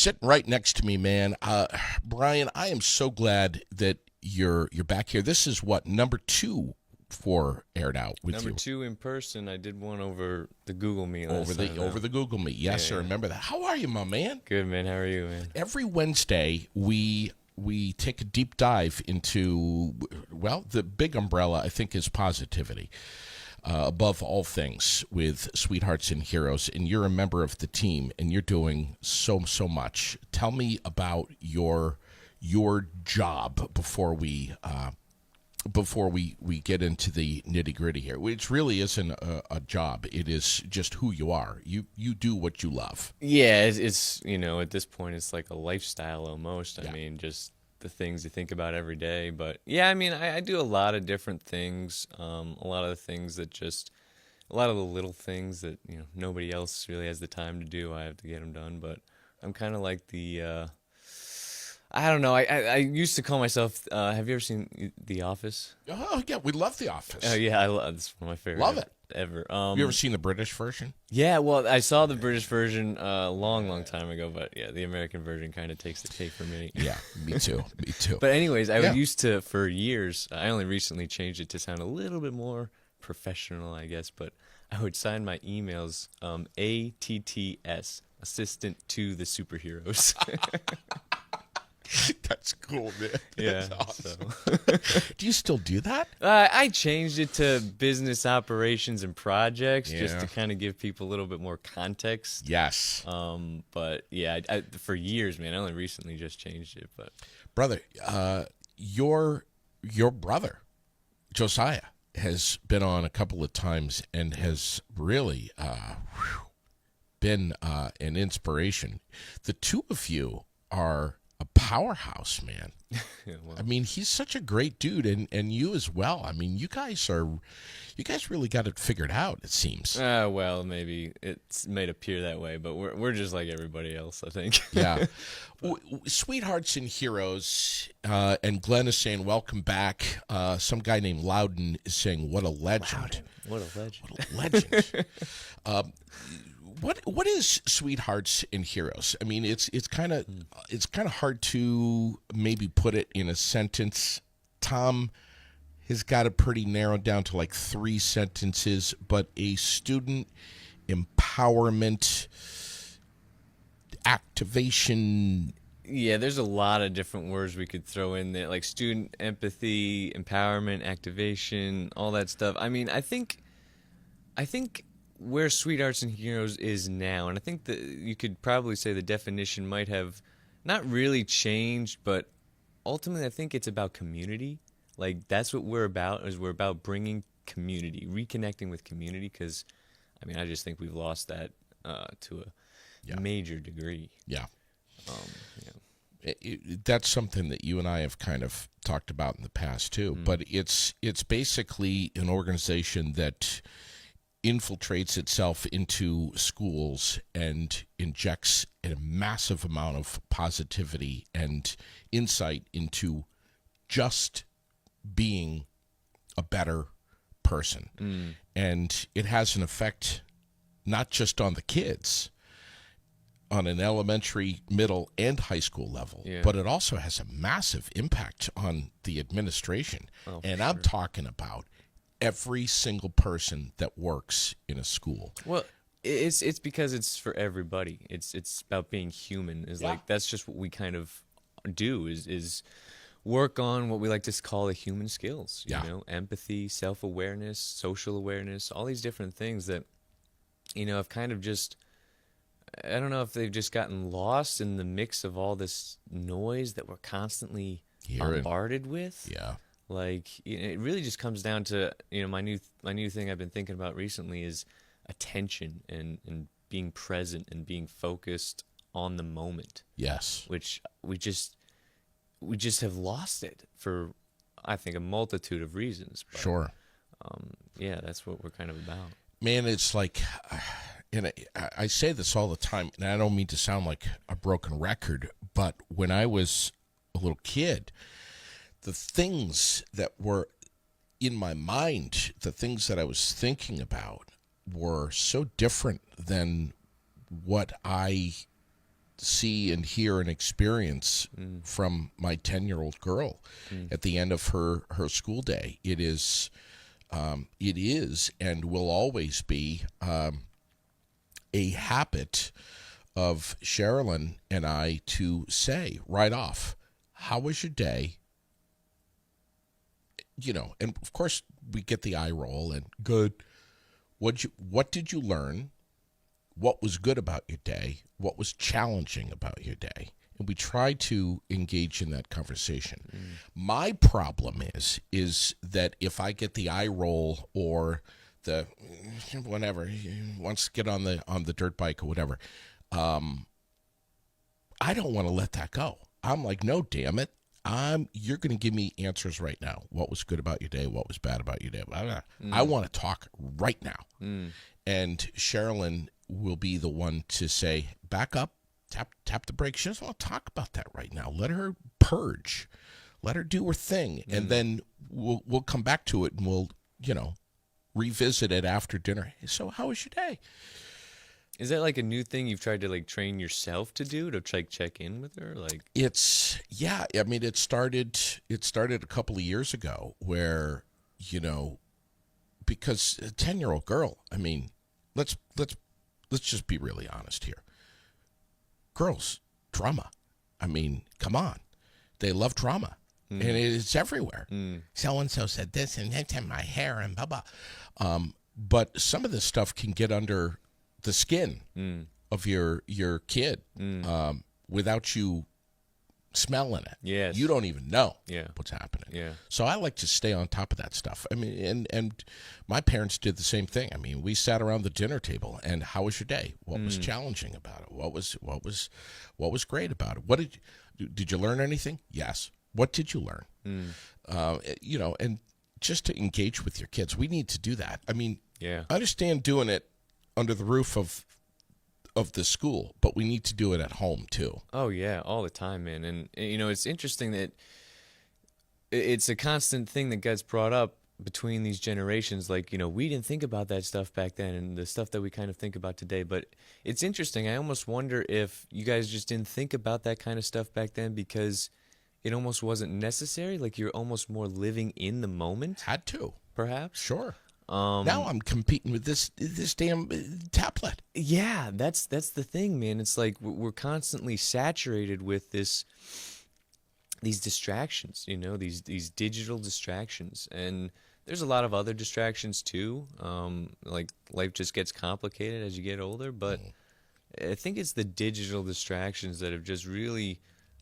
sitting right next to me, man. Brian, I am so glad that you're back here. This is what, number 2 for Aired Out with Number you. 2 in person. I did one over the Google Meet last time, over the Google Meet. Yes, Yeah. I remember that. How are you, my man? Good, man. How are you, man? Every Wednesday we take a deep dive into, well, the big umbrella I think is positivity. Above all things with Sweethearts and Heroes, and you're a member of the team, and you're doing so much. Tell me about your job before we get into the nitty-gritty here, which really isn't a job. It is just who you are. You do what you love. Yeah, it's at this point, it's like a lifestyle almost. Yeah. I mean, just the things you think about every day. But yeah, I mean, I do a lot of different things. A lot of the things that a lot of the little things that nobody else really has the time to do. I have to get them done. But I'm kind of like the I don't know. I used to call myself. Have you ever seen The Office? Oh yeah, we love The Office. Oh yeah, I love. It's one of my favorite. Love it ever. You ever seen the British version? Yeah, well, I saw the British version a long time ago, but yeah, the American version kind of takes the cake for me. Yeah, me too. Me too. But anyways, I used to, for years, I only recently changed it to sound a little bit more professional, I guess, but I would sign my emails ATTS, Assistant to the Superheroes. That's cool, man. Yeah. That's awesome. Do you still do that? I changed it to business operations and projects just Yeah. to kind of give people a little bit more context. Yes. But yeah, for years, man, I only recently just changed it. But Brother, your brother, Josiah, has been on a couple of times and has really been an inspiration. The two of you are a powerhouse, man. well, I mean, he's such a great dude, and you as well. I mean, you guys really got it figured out, it seems. well, maybe it's made appear that way, but we're just like everybody else, I think. Yeah. Sweethearts and Heroes, and Glenn is saying, welcome back. Some guy named Loudon is saying, what a legend. What a legend. What a legend. What is Sweethearts and Heroes? I mean, it's kind of hard to maybe put it in a sentence. Tom has got it pretty narrowed down to like 3 sentences, but a student empowerment activation. Yeah, there's a lot of different words we could throw in there, like student empathy, empowerment, activation, all that stuff. I mean, I think where Sweethearts and Heroes is now, and I think that you could probably say the definition might have not really changed, but ultimately I think it's about community. Like, that's what we're about, is we're about bringing community, reconnecting with community, because, I mean, I just think we've lost that to a major degree. Yeah. Yeah. That's something that you and I have kind of talked about in the past too, but it's basically an organization that infiltrates itself into schools and injects a massive amount of positivity and insight into just being a better person. And it has an effect not just on the kids, on an elementary, middle, and high school level, but it also has a massive impact on the administration. And I'm talking about every single person that works in a school. Well, it's because it's for everybody. It's about being human. Like, that's just what we kind of do is work on what we like to call the human skills. You know, empathy, self-awareness, social awareness, all these different things that have kind of just, I don't know if they've just gotten lost in the mix of all this noise that we're constantly bombarded with. Yeah. Like, it really just comes down to, my new thing I've been thinking about recently is attention and being present and being focused on the moment. Yes. Which we just have lost it for, I think, a multitude of reasons. But, sure. Yeah, that's what we're kind of about. Man, it's like, and I say this all the time, and I don't mean to sound like a broken record, but when I was a little kid, the things that were in my mind, the things that I was thinking about were so different than what I see and hear and experience from my 10-year-old girl at the end of her school day. It is and will always be a habit of Sherilyn and I to say right off, how was your day? You know, and of course we get the eye roll and good. What did you learn? What was good about your day? What was challenging about your day? And we try to engage in that conversation. My problem is that if I get the eye roll or the whatever, wants to get on the dirt bike or whatever, I don't want to let that go. I'm like, no, damn it. You're going to give me answers right now. What was good about your day? What was bad about your day? I want to talk right now. And Sherilyn will be the one to say, back up, tap the brakes. She doesn't want to talk about that right now. Let her purge. Let her do her thing. And then we'll come back to it and we'll, revisit it after dinner. Hey, so how was your day? Is that like a new thing you've tried to like train yourself to do, to like check in with her? Like it started a couple of years ago where, because a 10-year-old girl, I mean, let's just be really honest here. Girls, drama. I mean, come on. They love drama. And it's everywhere. So-and-so said this and that's in my hair and blah, blah. But some of this stuff can get under the skin of your kid without you smelling it. Yes. You don't even know what's happening. Yeah. So I like to stay on top of that stuff. I mean, and my parents did the same thing. I mean, we sat around the dinner table and how was your day? What was challenging about it? What was great about it? Did you learn anything? Yes. What did you learn? And just to engage with your kids, we need to do that. I mean, I understand doing it under the roof of the school, but we need to do it at home too. Oh yeah, all the time, man. And it's interesting that it's a constant thing that gets brought up between these generations. Like, we didn't think about that stuff back then and the stuff that we kind of think about today. But it's interesting. I almost wonder if you guys just didn't think about that kind of stuff back then because it almost wasn't necessary. Like you're almost more living in the moment. Had to. Perhaps. Sure. Now I'm competing with this damn tablet. Yeah, that's the thing, man. It's like we're constantly saturated with these distractions, these digital distractions, and there's a lot of other distractions too. Like life just gets complicated as you get older, but I think it's the digital distractions that have just really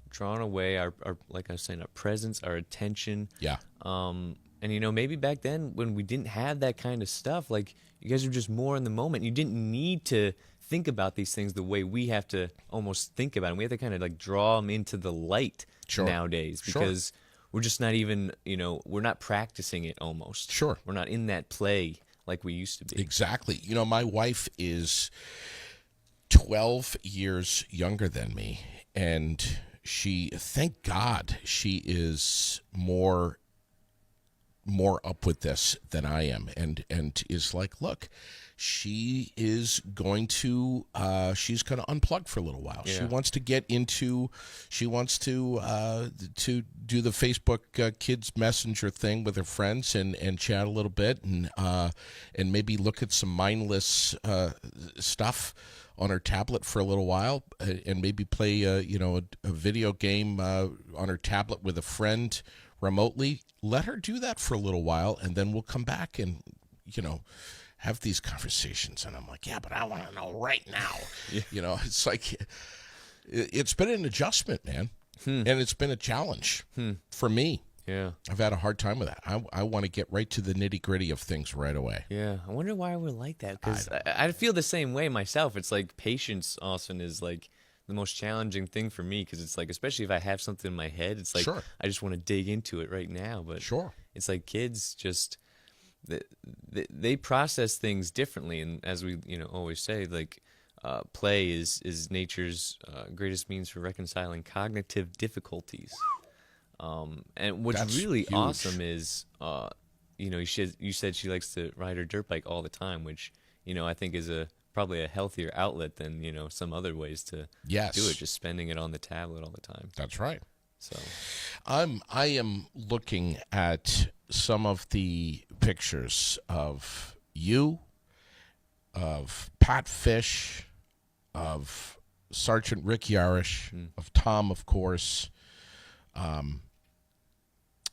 drawn away our like I was saying, our presence, our attention. Yeah. And, maybe back then when we didn't have that kind of stuff, like you guys were just more in the moment. You didn't need to think about these things the way we have to almost think about them. We have to kind of like draw them into the light nowadays because we're just not even, we're not practicing it almost. Sure. We're not in that play like we used to be. Exactly. My wife is 12 years younger than me, and thank God, she is more up with this than I am, and is like, look, she's going to unplug for a little while. Yeah. She wants to do the Facebook Kids Messenger thing with her friends and chat a little bit and maybe look at some mindless stuff on her tablet for a little while and maybe play a video game on her tablet with a friend remotely. Let her do that for a little while, and then we'll come back and, have these conversations. And I'm like, yeah, but I want to know right now. Yeah. It's like, it's been an adjustment, man. And it's been a challenge for me. Yeah. I've had a hard time with that. I want to get right to the nitty-gritty of things right away. Yeah. I wonder why we're like that, because I feel the same way myself. It's like patience often is like the most challenging thing for me, because it's like, especially if I have something in my head, it's like I just want to dig into it right now. But it's like kids just they process things differently, and as we always say, like play is nature's greatest means for reconciling cognitive difficulties. And what's That's really huge. awesome is you said she likes to ride her dirt bike all the time, which I think is a probably a healthier outlet than some other ways to Yes. do it. Just spending it on the tablet all the time. That's right. So I am looking at some of the pictures of you, of Pat Fish, of Sergeant Rick Yarish, of Tom, of course,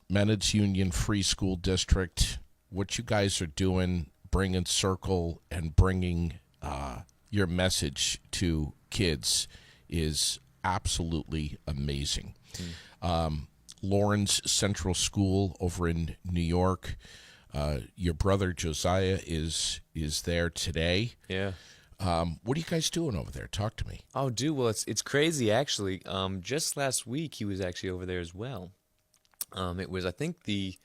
Menard's Union Free School District. What you guys are doing, bringing Circle and bringing your message to kids is absolutely amazing. Lawrence Central School over in New York. Your brother Josiah is there today. yeah. What are you guys doing over there? Talk to me. Oh, dude. Well, it's crazy actually. Just last week he was actually over there as well. It was, I think, the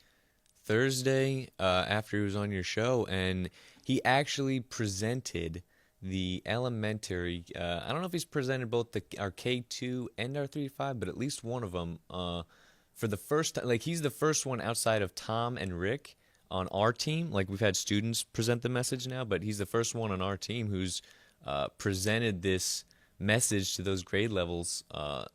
Thursday after he was on your show, and he actually presented the elementary. I don't know if he's presented both our K2 and our 3-5, but at least one of them for the first time. Like, he's the first one outside of Tom and Rick on our team. Like, we've had students present the message now, but he's the first one on our team who's presented this message to those grade levels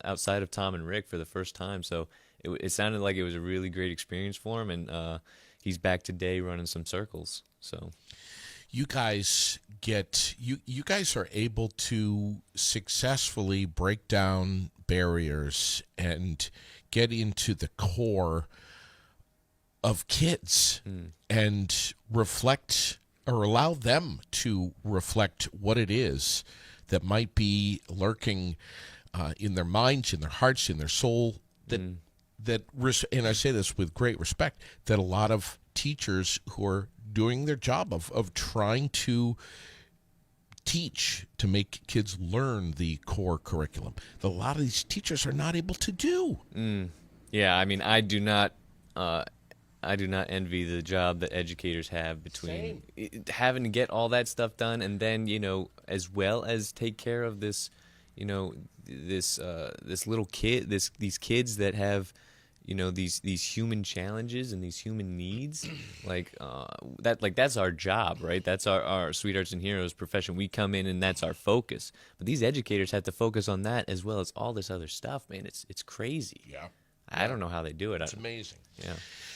outside of Tom and Rick for the first time. So it sounded like it was a really great experience for him, and he's back today running some circles. So you guys you guys are able to successfully break down barriers and get into the core of kids and reflect, or allow them to reflect what it is that might be lurking in their minds, in their hearts, in their soul, and I say this with great respect, that a lot of teachers who are doing their job of trying to teach, to make kids learn the core curriculum, that a lot of these teachers are not able to do. Yeah, I mean, I do not envy the job that educators have between having to get all that stuff done, and then as well as take care of this, this little kid, these kids that have these human challenges and these human needs, that's our job, right? That's our Sweethearts and Heroes profession. We come in and that's our focus. But these educators have to focus on that as well as all this other stuff, man. It's crazy. Yeah. I don't know how they do it. It's amazing. Yeah.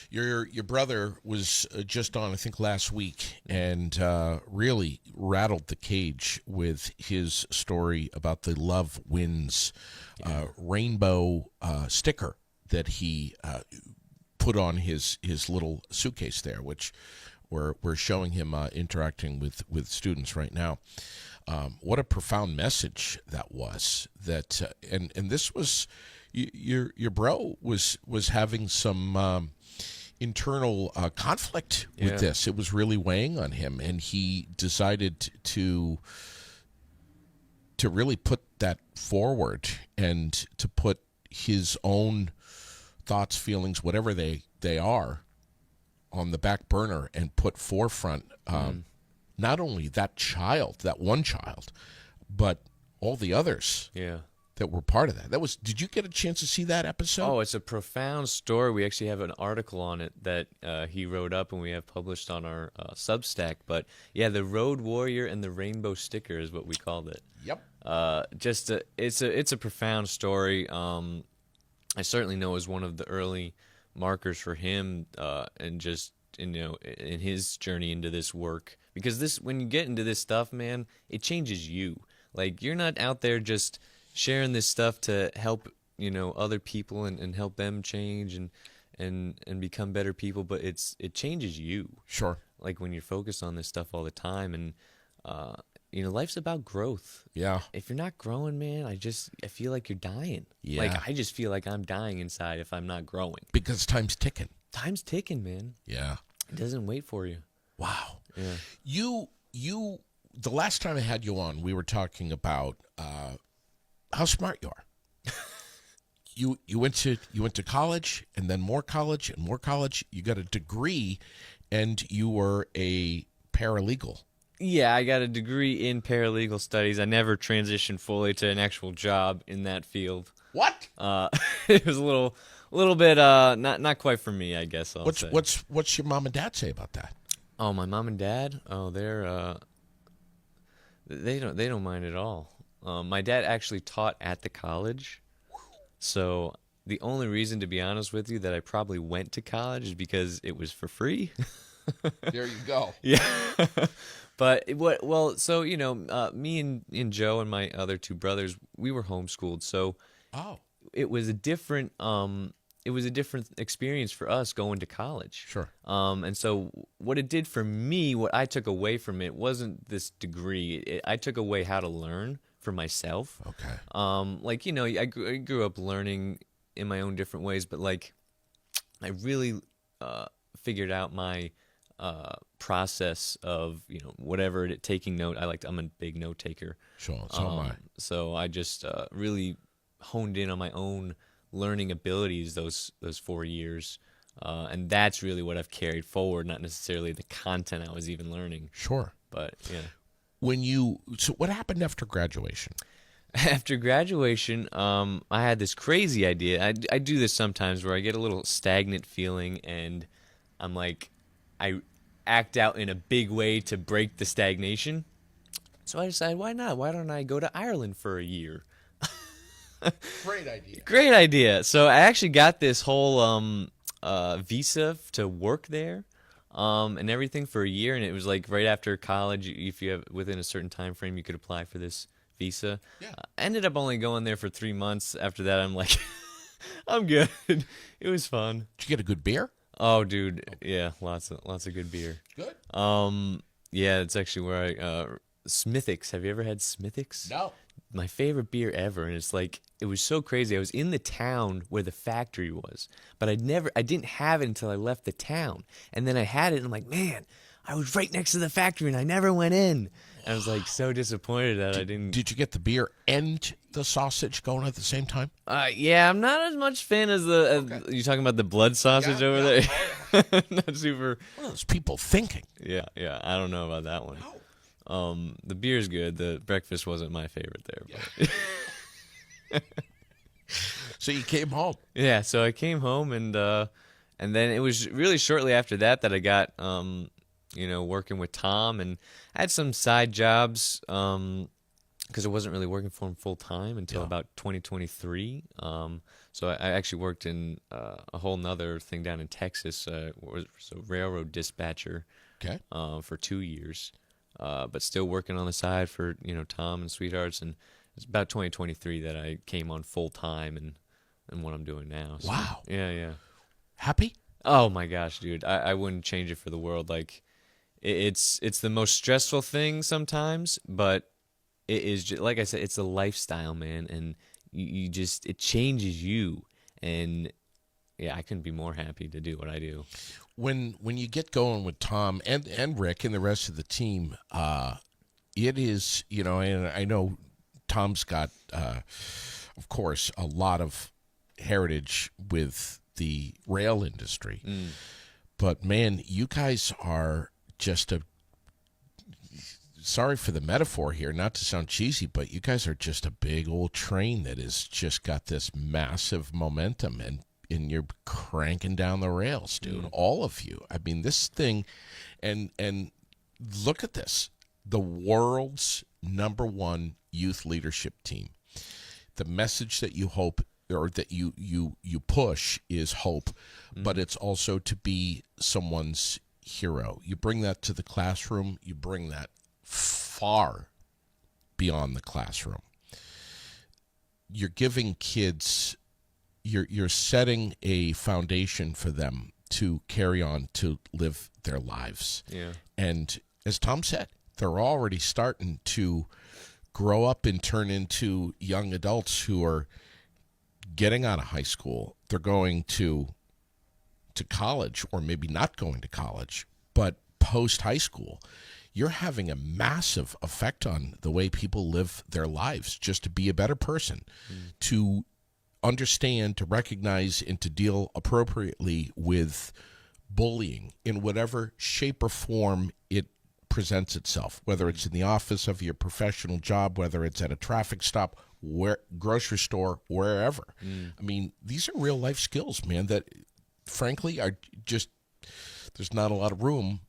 Your brother was just on, I think, last week, and really rattled the cage with his story about the Love Wins rainbow sticker that he put on his little suitcase there, which we're showing him interacting with students right now. What a profound message that was. That and this was your bro was having some internal conflict with this. It was really weighing on him, and he decided to really put that forward and to put his own thoughts, feelings, whatever they are, on the back burner and put forefront not only that one child, but all the others. Yeah. That were part of that. Did you get a chance to see that episode? Oh, it's a profound story. We actually have an article on it that he wrote up and we have published on our Substack. But yeah, the Road Warrior and the Rainbow Sticker is what we called it. Yep. It's a profound story. I certainly know it was one of the early markers for him, and just in his journey into this work. Because when you get into this stuff, man, it changes you. Like, you're not out there just sharing this stuff to help other people and help them change and become better people, but it changes you. Sure. Like, when you're focused on this stuff all the time, and life's about growth. Yeah. If you're not growing, man, I feel like you're dying. Yeah. Like, I just feel like I'm dying inside if I'm not growing. Because time's ticking. Time's ticking, man. Yeah. It doesn't wait for you. Wow. Yeah. You the last time I had you on, we were talking about how smart you are. You went to college, and then more college and more college. You got a degree, and you were a paralegal. Yeah, I got a degree in paralegal studies. I never transitioned fully to an actual job in that field. What? It was a little bit not quite for me, I guess. What's your mom and dad say about that? Oh, my mom and dad? Oh, They don't mind at all. My dad actually taught at the college, so the only reason, to be honest with you, that I probably went to college is because it was for free. There you go. Yeah. But well, so me and Joe and my other two brothers, we were homeschooled, so Oh, it was a different experience for us going to college. sure. And so what it did for me, what I took away from it wasn't this degree. I took away how to learn for myself. Okay. Like, I grew up learning in my own different ways, but like I really figured out my process of, whatever taking note. I'm a big note taker. Sure. So am I. So I just really honed in on my own learning abilities those 4 years, and that's really what I've carried forward, not necessarily the content I was even learning. Sure. But yeah. So what happened after graduation? After graduation, I had this crazy idea. I do this sometimes where I get a little stagnant feeling, and I'm like, I act out in a big way to break the stagnation. So I decided, why not? Why don't I go to Ireland for a year? Great idea. Great idea. So I actually got this whole visa to work there, and everything for a year. And it was like right after college, if you have within a certain time frame, you could apply for this visa. Yeah. I ended up only going there for 3 months. After that, I'm like, I'm good. It was fun. Did you get a good beer? Oh, dude, yeah, lots of good beer. Good. Yeah, it's actually where I Smithwick's. Have you ever had Smithwick's? No. My favorite beer ever, and it's like, it was so crazy. I was in the town where the factory was, but I didn't have it until I left the town, and then I had it, and I'm like, man, I was right next to the factory, and I never went in. And I was like so disappointed that I didn't. Did you get the beer and the sausage going at the same time? Yeah, I'm not as much fan as the. You talking about the blood sausage over there? Not super. Well, there's people thinking. Yeah, I don't know about that one. The beer's good. The breakfast wasn't my favorite there. But. So you came home. Yeah, so I came home, and then it was really shortly after that I got working with Tom, and I had some side jobs because I wasn't really working for him full time until about 2023. So I actually worked in a whole nother thing down in Texas. Was a railroad dispatcher. Okay. For 2 years. But still working on the side for Tom and Sweethearts, and it's about 2023 that I came on full time and what I'm doing now. So, wow. Yeah. Happy? Oh my gosh, dude! I wouldn't change it for the world. Like, it's the most stressful thing sometimes, but it is just, like I said, it's a lifestyle, man, and you just, it changes you, and yeah, I couldn't be more happy to do what I do. When you get going with Tom and Rick and the rest of the team, it is, and I know Tom's got, of course, a lot of heritage with the rail industry. But, man, you guys are just sorry for the metaphor here, not to sound cheesy, but you guys are just a big old train that has just got this massive momentum, and you're cranking down the rails, dude. All of you. I mean, this thing, and look at this. The world's #1 youth leadership team. The message that you hope, or that you push, is hope, but it's also to be someone's hero. You bring that to the classroom. You bring that far beyond the classroom. You're giving kids, you're setting a foundation for them to carry on to live their lives. Yeah. And as Tom said, they're already starting to grow up and turn into young adults who are getting out of high school. They're going to college, or maybe not going to college, but post high school. You're having a massive effect on the way people live their lives, just to be a better person, to understand, to recognize, and to deal appropriately with bullying in whatever shape or form it presents itself, whether it's in the office of your professional job, whether it's at a traffic stop, grocery store, wherever. I mean, these are real life skills, man, that frankly are just, there's not a lot of room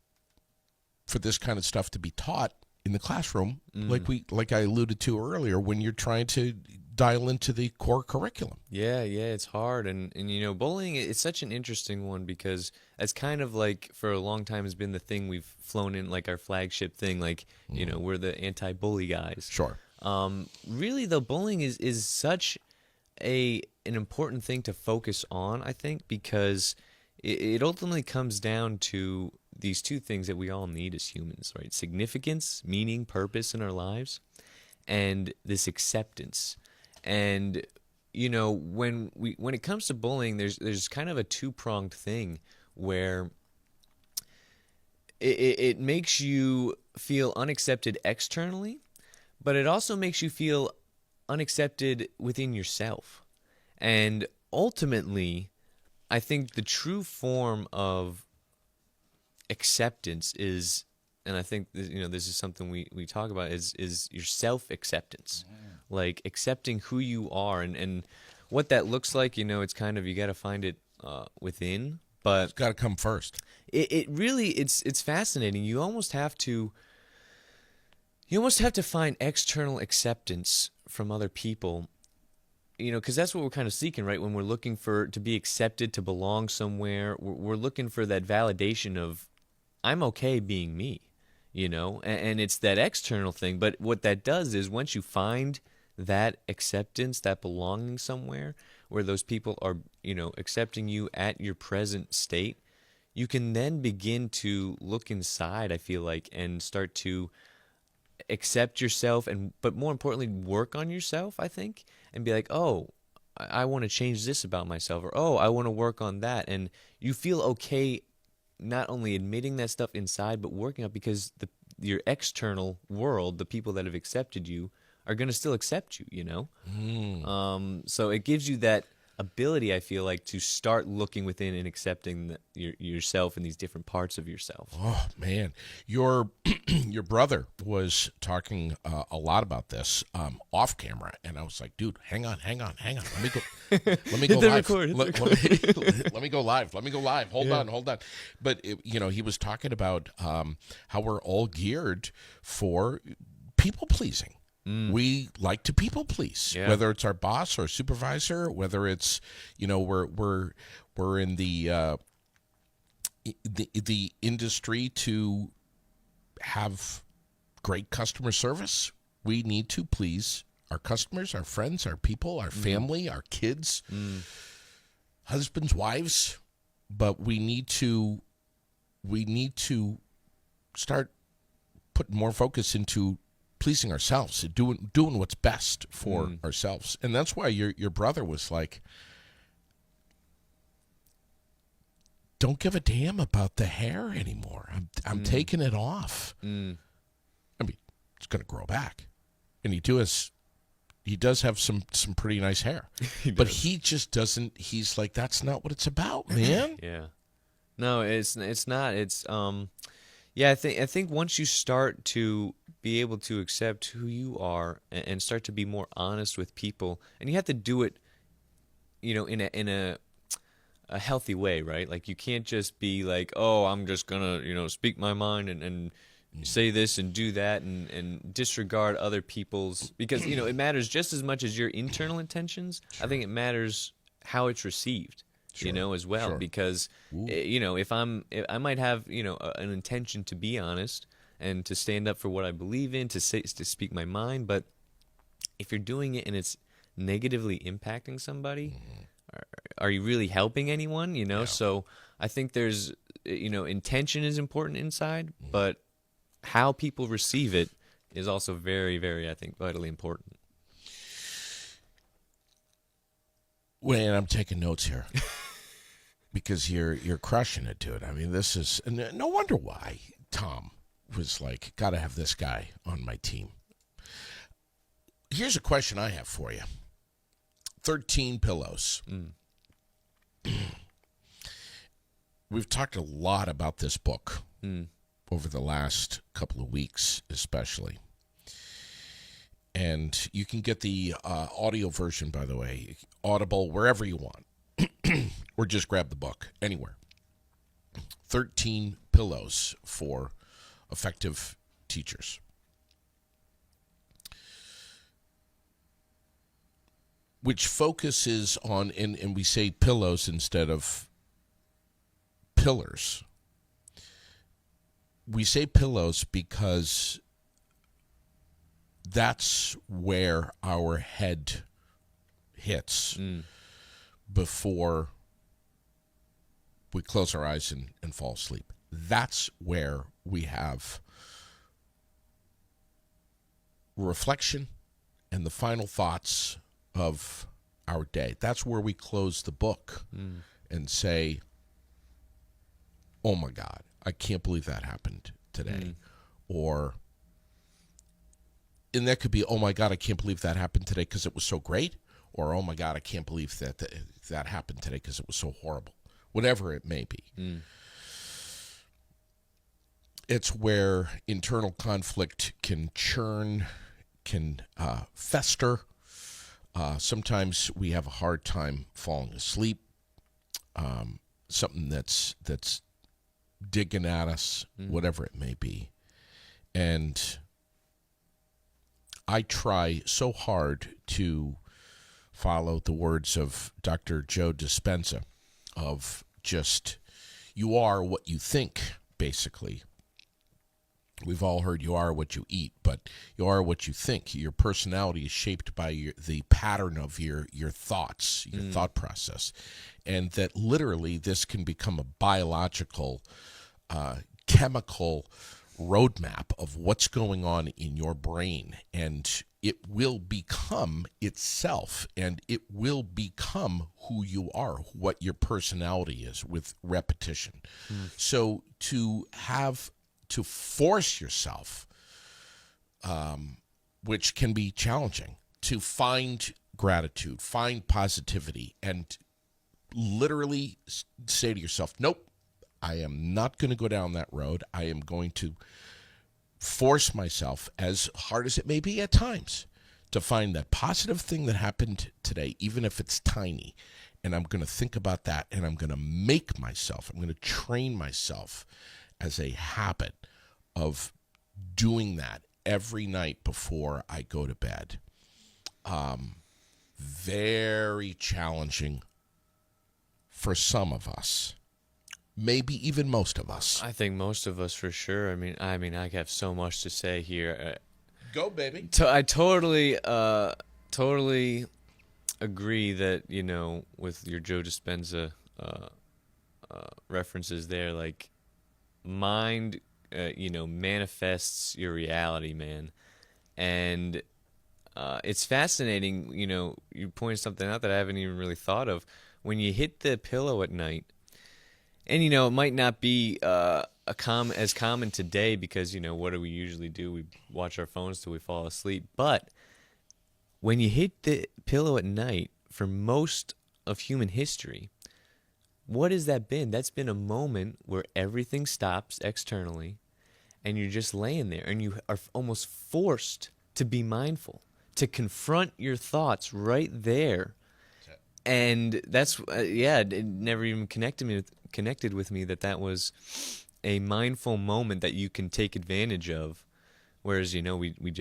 for this kind of stuff to be taught in the classroom, like I alluded to earlier, when you're trying to dial into the core curriculum. Yeah, it's hard, and bullying, it's such an interesting one because it's kind of like for a long time has been the thing we've flown in, like our flagship thing, like we're the anti-bully guys. Sure. Really, though, bullying is such an important thing to focus on, I think, because it ultimately comes down to these two things that we all need as humans, right? Significance, meaning, purpose in our lives, and this acceptance. And when it comes to bullying, there's kind of a two-pronged thing where it makes you feel unaccepted externally, but it also makes you feel unaccepted within yourself. And ultimately, I think the true form of acceptance is, and I think this is something we talk about, is your self-acceptance. Like accepting who you are and what that looks like, it's kind of, you got to find it within, but It's got to come first. It really, it's fascinating. You almost have to find external acceptance from other people, because that's what we're kind of seeking, right? When we're looking to be accepted, to belong somewhere, we're looking for that validation of, I'm okay being me, and it's that external thing. But what that does is once you find that acceptance, that belonging somewhere where those people are, accepting you at your present state, you can then begin to look inside, I feel like, and start to accept yourself, but more importantly, work on yourself, I think, and be like, oh, I want to change this about myself, or oh, I want to work on that. And you feel okay not only admitting that stuff inside, but working up, because your external world, the people that have accepted you, are going to still accept you, So it gives you that ability, I feel like, to start looking within and accepting yourself and these different parts of yourself. Oh, man. Your brother was talking a lot about this off camera, and I was like, dude, hang on. Let me go live. Let me go live. Hold on. But, he was talking about how we're all geared for people-pleasing. We like to people please, whether it's our boss or supervisor, whether it's we're in the industry to have great customer service. We need to please our customers, our friends, our people, our family, our kids, husbands, wives. But we need to start putting more focus into pleasing ourselves, doing what's best for ourselves. And that's why your brother was like, don't give a damn about the hair anymore. I'm taking it off. I mean, it's going to grow back. And he does have some pretty nice hair. But he just doesn't, he's like, that's not what it's about, man. Yeah. No, it's not. It's I think once you start to be able to accept who you are and start to be more honest with people, and you have to do it, in a healthy way, right? Like you can't just be like, oh, I'm just gonna, speak my mind and say this and do that and disregard other people's, because, it matters just as much as your internal intentions. Sure. I think it matters how it's received. Sure. As well, sure. Because, if I might have, an intention to be honest and to stand up for what I believe in, to speak my mind, but if you're doing it and it's negatively impacting somebody, are you really helping anyone? Yeah. So I think there's, intention is important inside, but how people receive it is also very, very, I think, vitally important. Wait, I'm taking notes here. Because you're crushing it, dude. I mean, this is no wonder why Tom was like, got to have this guy on my team. Here's a question I have for you. 13 pillows. We've talked a lot about this book over the last couple of weeks, especially. And you can get the audio version, by the way, Audible, wherever you want. Or just grab the book, anywhere. 13 pillows for effective teachers. which focuses on, and we say pillows instead of pillars. We say pillows because that's where our head hits before we close our eyes and fall asleep. That's where we have reflection and the final thoughts of our day. That's where we close the book and say, oh my God, I can't believe that happened today. Or, and that could be, oh my God, I can't believe that happened today because it was so great. Or, oh my God, I can't believe that happened today because it was so horrible. Whatever it may be. It's where internal conflict can churn, can fester. Sometimes we have a hard time falling asleep. Something that's digging at us, whatever it may be. And I try so hard to follow the words of Dr. Joe Dispenza of just, you are what you think, basically. We've all heard you are what you eat, but you are what you think. Your personality is shaped by the pattern of your thoughts, your thought process. And that literally this can become a biological, chemical roadmap of what's going on in your brain. And it will become itself, and it will become who you are, what your personality is with repetition. So to force yourself, which can be challenging, to find gratitude, find positivity, and literally say to yourself, nope, I am not going to go down that road. I am going to force myself, as hard as it may be at times, to find that positive thing that happened today, even if it's tiny. And I'm going to think about that, and I'm going to make myself, I'm going to train myself as a habit of doing that every night before I go to bed. Very challenging for some of us. Maybe even most of us. I think most of us for sure. I mean, I have so much to say here. Go, baby. I totally agree that, with your Joe Dispenza references there, like mind, manifests your reality, man. And it's fascinating, you pointed something out that I haven't even really thought of. When you hit the pillow at night, and, it might not be as common today because, what do we usually do? We watch our phones till we fall asleep. But when you hit the pillow at night, for most of human history, what has that been? That's been a moment where everything stops externally, and you're just laying there, and you are almost forced to be mindful, to confront your thoughts right there. And that's, it never even connected with me that was a mindful moment that you can take advantage of. Whereas, we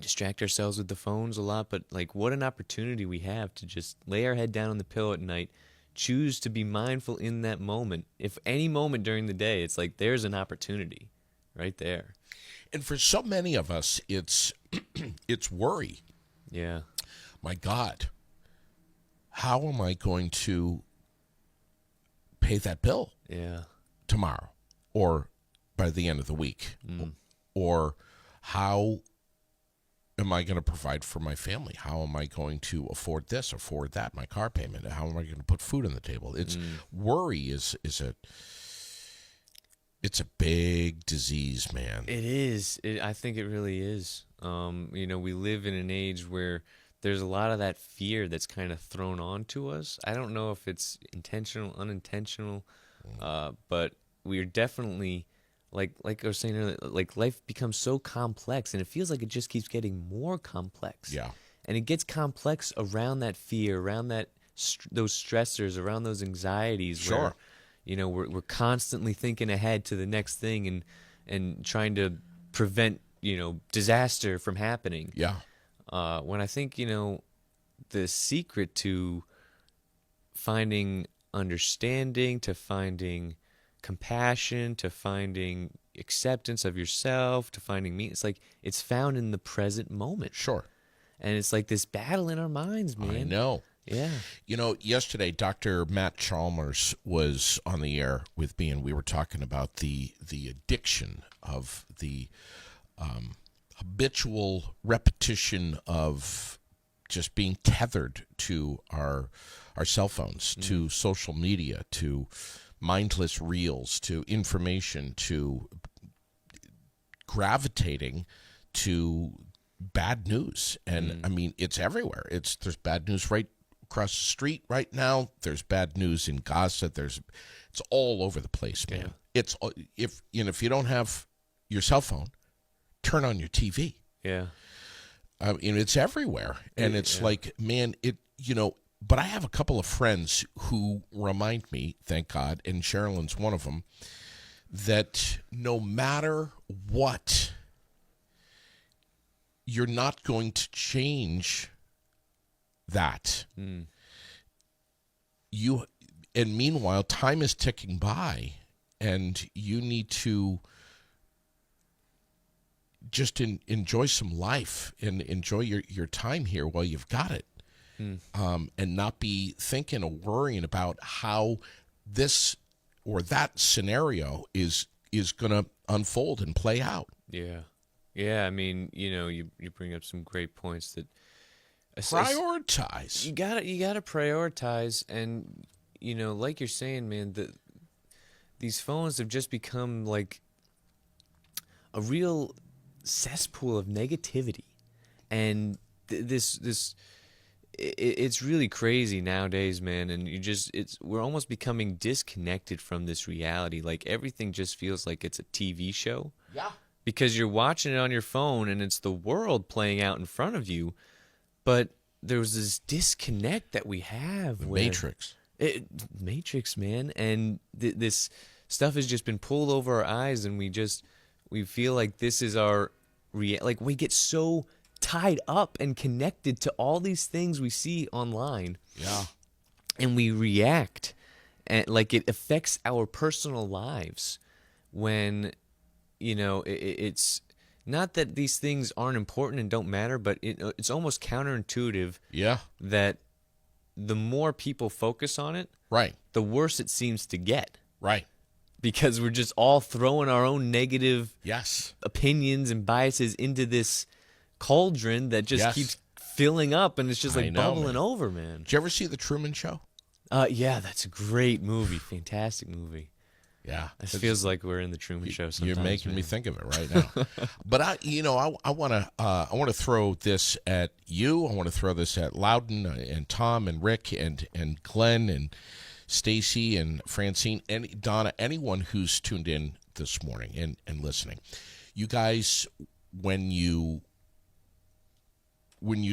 distract ourselves with the phones a lot, but like what an opportunity we have to just lay our head down on the pillow at night, choose to be mindful in that moment. If any moment during the day, it's like there's an opportunity right there. And for so many of us, it's worry. Yeah. My God, how am I going to pay that bill tomorrow or by the end of the week? Or how am I going to provide for my family? How am I going to afford this, afford that, my car payment? How am I going to put food on the table? It's worry is a big disease, man. It is. I think it really is. We live in an age where there's a lot of that fear that's kind of thrown onto us. I don't know if it's intentional, unintentional, but we're definitely, like I was saying earlier, like life becomes so complex, and it feels like it just keeps getting more complex. Yeah. And it gets complex around that fear, around that those stressors, around those anxieties. Sure. Where, we're constantly thinking ahead to the next thing and trying to prevent, disaster from happening. Yeah. When I think, the secret to finding understanding, to finding compassion, to finding acceptance of yourself, to finding me. It's like it's found in the present moment. Sure. And it's like this battle in our minds, man. I know. Yeah. You know, yesterday, Dr. Matt Chalmers was on the air with me, and we were talking about the addiction of the habitual repetition of just being tethered to our cell phones, to social media, to mindless reels, to information, to gravitating to bad news. And I mean, it's everywhere. There's bad news right across the street right now. There's bad news in Gaza. It's all over the place, man. Yeah. It's if you don't have your cell phone, turn on your TV. Yeah. I mean, it's everywhere, and it's like, man, But I have a couple of friends who remind me, thank God, and Sherilyn's one of them, that no matter what, you're not going to change that. And meanwhile, time is ticking by, and you need to just enjoy some life and enjoy your time here while you've got it. And not be thinking or worrying about how this or that scenario is going to unfold and play out. Yeah. Yeah, I mean, you bring up some great points that prioritize. You got to prioritize, and like you're saying, man, these phones have just become like a real cesspool of negativity. And it's really crazy nowadays, man, and we're almost becoming disconnected from this reality. Like everything just feels like it's a TV show. Yeah. Because you're watching it on your phone and it's the world playing out in front of you, but there's this disconnect that we have. Matrix. Matrix, man, and this stuff has just been pulled over our eyes, and we feel like this is our like we get so tied up and connected to all these things we see online. Yeah. And we react, and like it affects our personal lives when, it's not that these things aren't important and don't matter, but it's almost counterintuitive. Yeah. That the more people focus on it, right, the worse it seems to get. Right. Because we're just all throwing our own negative opinions and biases into this cauldron that just keeps filling up, and it's just like bubbling over, man. Did you ever see The Truman Show? Yeah, that's a great movie. Fantastic movie. Yeah. It feels like we're in The Truman Show sometimes. You're making me think of it right now. But I want to throw this at you. I want to throw this at Loudon and Tom and Rick and Glenn and Stacy and Francine and Donna, anyone who's tuned in this morning and listening. You guys, when you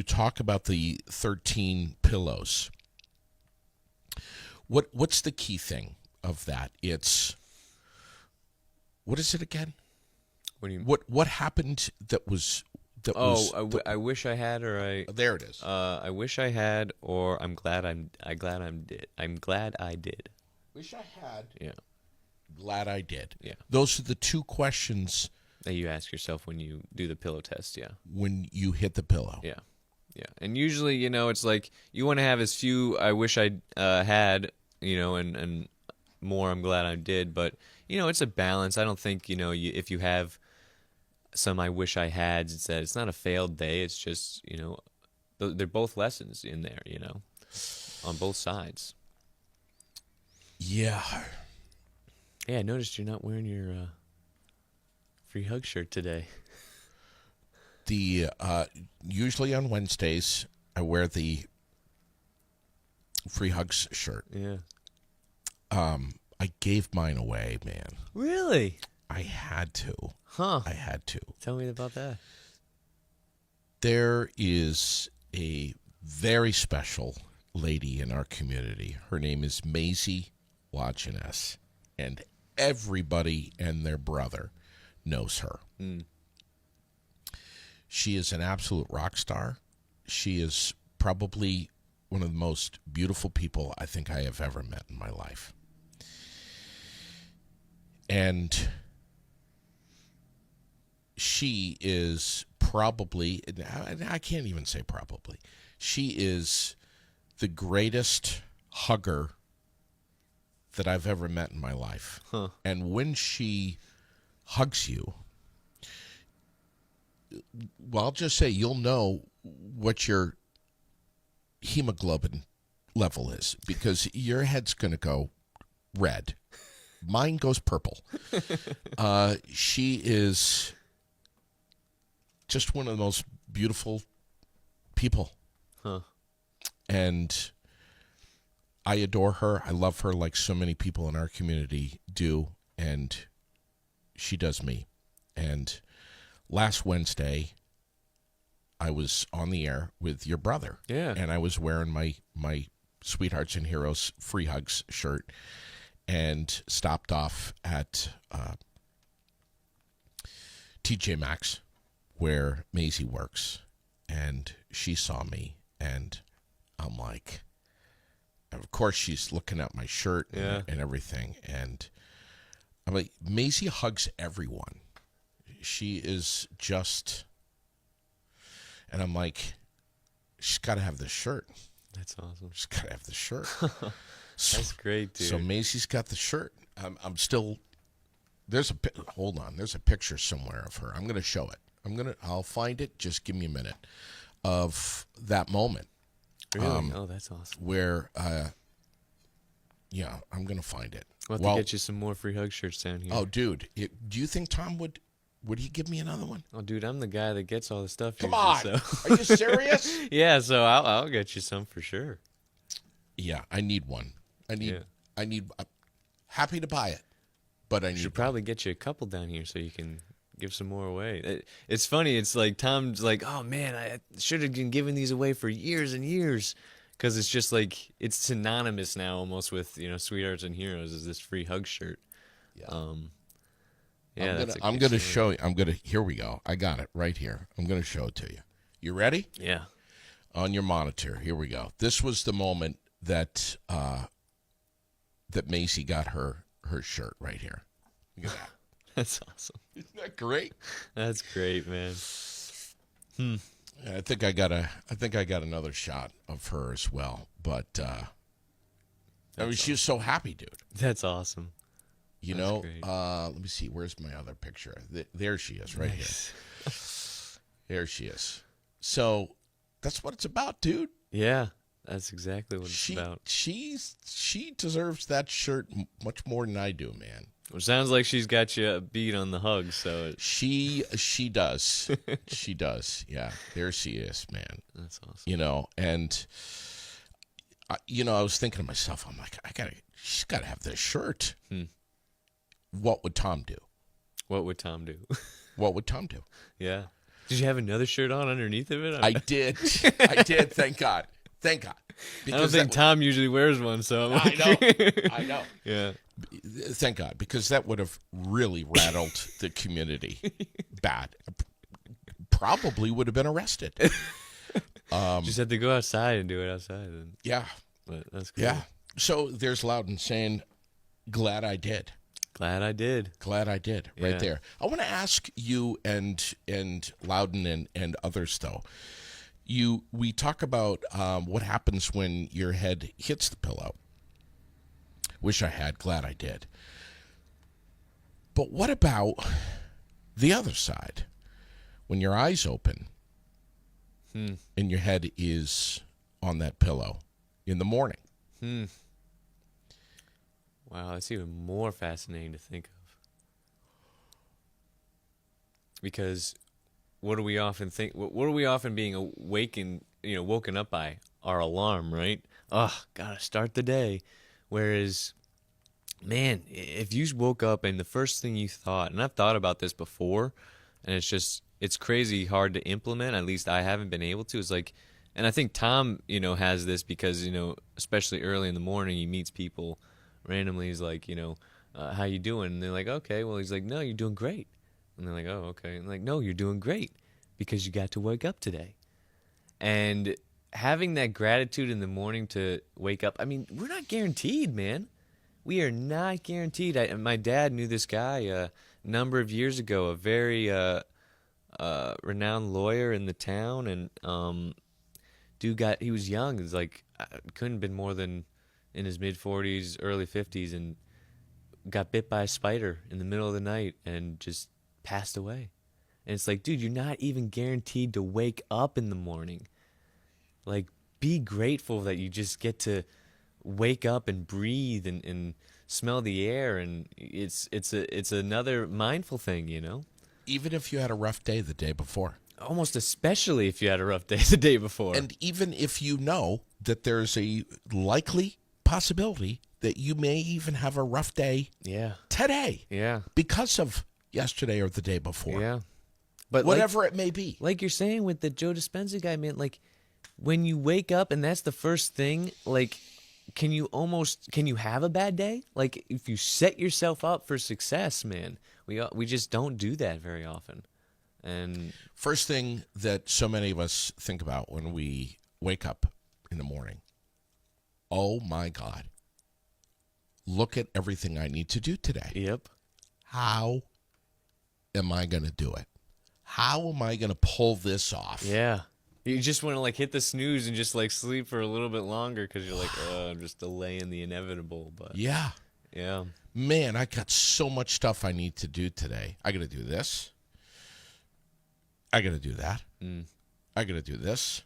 talk about the 13 pillows, what's the key thing of that? It's, what is it again? What do you mean? What happened that was I wish I had, or there it is. I wish I had, or I'm glad I did. Wish I had. Yeah. Glad I did. Yeah. Those are the two questions that you ask yourself when you do the pillow test. Yeah. When you hit the pillow. Yeah. Yeah. And usually, it's like you want to have as few I wish I had, and more I'm glad I did, but it's a balance. I don't think, if you have some I wish I had, it's not a failed day. It's just, they're both lessons in there, on both sides. Yeah. Yeah, I noticed you're not wearing your free hug shirt today. Usually on Wednesdays, I wear the free hugs shirt. Yeah. I gave mine away, man. Really? I had to. Huh. I had to. Tell me about that. There is a very special lady in our community. Her name is Maisie Watchiness, and everybody and their brother knows her. She is an absolute rock star. She is probably one of the most beautiful people I think I have ever met in my life. And she is probably, I can't even say probably, she is the greatest hugger that I've ever met in my life. Huh. And when she hugs you, well, I'll just say you'll know what your hemoglobin level is, because your head's going to go red. Mine goes purple. She is just one of the most beautiful people. Huh. And I adore her. I love her like so many people in our community do. And she does me. And last Wednesday, I was on the air with your brother. Yeah. And I was wearing my Sweethearts and Heroes Free Hugs shirt and stopped off at TJ Maxx, where Maisie works. And she saw me, and I'm like, of course she's looking at my shirt and everything. And I'm like, Maisie hugs everyone. She is just, and I'm like, she's got to have this shirt. That's awesome. She's got to have this shirt. That's great, dude. So Maisie's got the shirt. I'm still, hold on. There's a picture somewhere of her. I'm going to show it. I'll find it. Just give me a minute of that moment. Really? Oh, that's awesome. Where, yeah, I'm going to find it. We'll have to get you some more free hug shirts down here. Oh, dude. Do you think Tom would he give me another one? Oh, dude, I'm the guy that gets all the stuff. Come usually, on. So. Are you serious? Yeah, so I'll get you some for sure. Yeah, I need one. I'm happy to buy it, but I should probably get you a couple down here so you can give some more away. It's funny. It's like Tom's like, oh, man, I should have been giving these away for years and years, because it's just like it's synonymous now almost with, Sweethearts and Heroes is this free hug shirt. Yeah. Yeah, I'm gonna show you. Here we go. I got it right here. I'm gonna show it to you. You ready? Yeah. On your monitor. Here we go. This was the moment that that Maisie got her shirt right here. Look at that. That's awesome. Isn't that great? That's great, man. I think I got another shot of her as well. But she was so happy, dude. That's awesome. Let me see. Where's my other picture? There she is, right here. There she is. So that's what it's about, dude. Yeah, that's exactly what it's about. She deserves that shirt much more than I do, man. Well, sounds like she's got you beat on the hug, so she does. She does. Yeah, there she is, man. That's awesome. And I was thinking to myself, I'm like, she's got to have this shirt. What would Tom do? What would Tom do? What would Tom do? Yeah. Did you have another shirt on underneath of it? I did. I did. Thank God. Thank God. Because I don't think Tom usually wears one, so I'm like, I know. Yeah. Thank God, because that would have really rattled the community bad. Probably would have been arrested. Just had to go outside and do it outside. Yeah. But that's cool. Yeah. So there's Loudon saying, glad I did. Glad I did. Glad I did. Right there. I want to ask you and Loudon and others, though. We talk about what happens when your head hits the pillow. Wish I had. Glad I did. But what about the other side? When your eyes open and your head is on that pillow in the morning. Wow, that's even more fascinating to think of. Because what do we often think? What are we often being awakened, woken up by? Our alarm, right? Oh, gotta start the day. Whereas, man, if you woke up and the first thing you thought, and I've thought about this before, and it's crazy hard to implement. At least I haven't been able to. It's like, and I think Tom, has this because, especially early in the morning, he meets people randomly. He's like, how you doing? And they're like, okay. Well, he's like, no, you're doing great. And they're like, oh, okay. And like, no, you're doing great because you got to wake up today. And having that gratitude in the morning to wake up. I mean, we're not guaranteed, man. We are not guaranteed. My dad knew this guy a number of years ago, a very renowned lawyer in the town, and he was young. It was like couldn't have been more than in his mid 40s, early 50s, and got bit by a spider in the middle of the night and just passed away. And it's like, dude, you're not even guaranteed to wake up in the morning. Like, be grateful that you just get to wake up and breathe and smell the air, and it's another mindful thing, you know? Even if you had a rough day the day before. Almost especially if you had a rough day the day before. And even if you know that there's a likely possibility that you may even have a rough day today. Yeah. Because of yesterday or the day before. Yeah. But whatever it may be. Like you're saying with the Joe Dispenza guy, man, like when you wake up and that's the first thing, like can you have a bad day? Like if you set yourself up for success, man, we just don't do that very often. And first thing that so many of us think about when we wake up in the morning, oh my God, look at everything I need to do today. Yep. How am I going to do it? How am I going to pull this off? Yeah. You just want to like hit the snooze and just like sleep for a little bit longer because you're like, oh, I'm just delaying the inevitable. But yeah. Man, I got so much stuff I need to do today. I got to do this. I got to do that. I got to do this.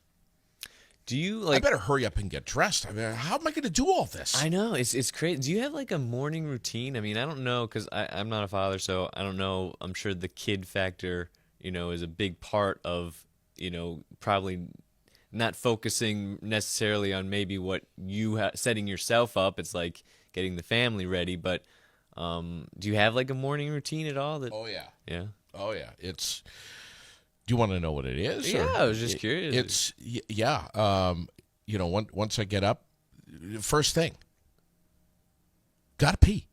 Do you like? I better hurry up and get dressed. I mean, how am I going to do all this? I know it's crazy. Do you have like a morning routine? I mean, I don't know because I'm not a father, so I don't know. I'm sure the kid factor, is a big part of, probably not focusing necessarily on maybe what you setting yourself up. It's like getting the family ready. But do you have like a morning routine at all? Oh yeah. Yeah. Oh yeah. Do you want to know what it is? Yeah, I was just curious. Once I get up, first thing, gotta pee.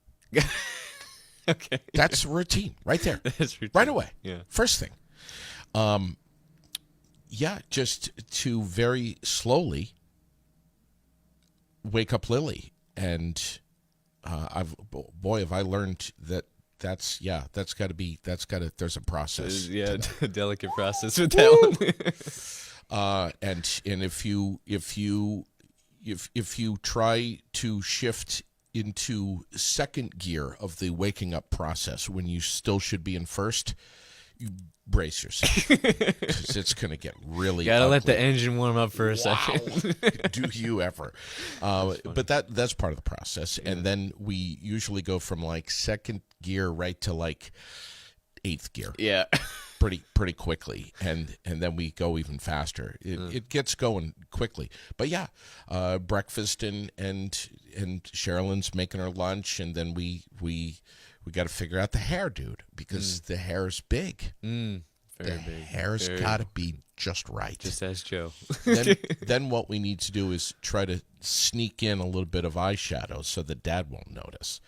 Okay. That's routine right there. That's routine. Right away. Yeah. First thing. Just to very slowly wake up Lily. And have I learned that there's a process. A delicate process with that one. And if you try to shift into second gear of the waking up process when you still should be in first, you brace yourself because it's going to get really gotta ugly. Let the engine warm up for a second. Do you ever? But that's part of the process. Yeah. And then we usually go from like second gear right to like eighth gear. Yeah. Pretty quickly, and then we go even faster. It gets going quickly, but yeah, breakfast and Sherilyn's making her lunch, and then we got to figure out the hair, dude, because the hair's big. Very big. Hair's got to be just right. Just as Joe. then what we need to do is try to sneak in a little bit of eyeshadow so that Dad won't notice.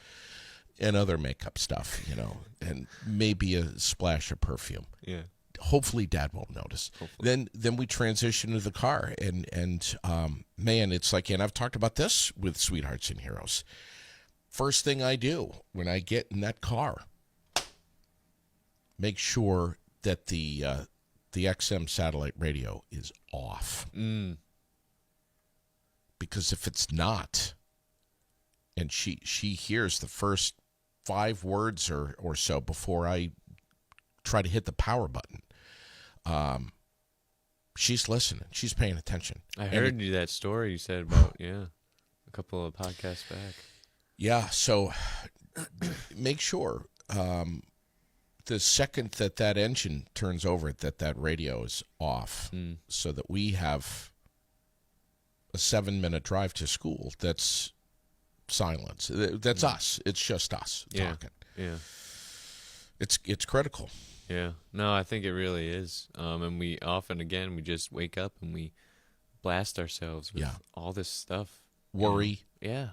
And other makeup stuff, and maybe a splash of perfume. Yeah. Hopefully Dad won't notice. Hopefully. Then we transition to the car, and man, it's like, and I've talked about this with Sweethearts and Heroes. First thing I do when I get in that car, make sure that the XM satellite radio is off. Because if it's not, and she hears the first 5 words or so before I try to hit the power button, she's listening. She's paying attention. I heard you that story you said about, a couple of podcasts back. Yeah, so make sure the second that engine turns over, that radio is off, so that we have a 7-minute drive to school that's silence. That's us. It's just us talking. Yeah. It's critical. Yeah. No, I think it really is. And we often, again, we just wake up and we blast ourselves with all this stuff. Worry. Yeah.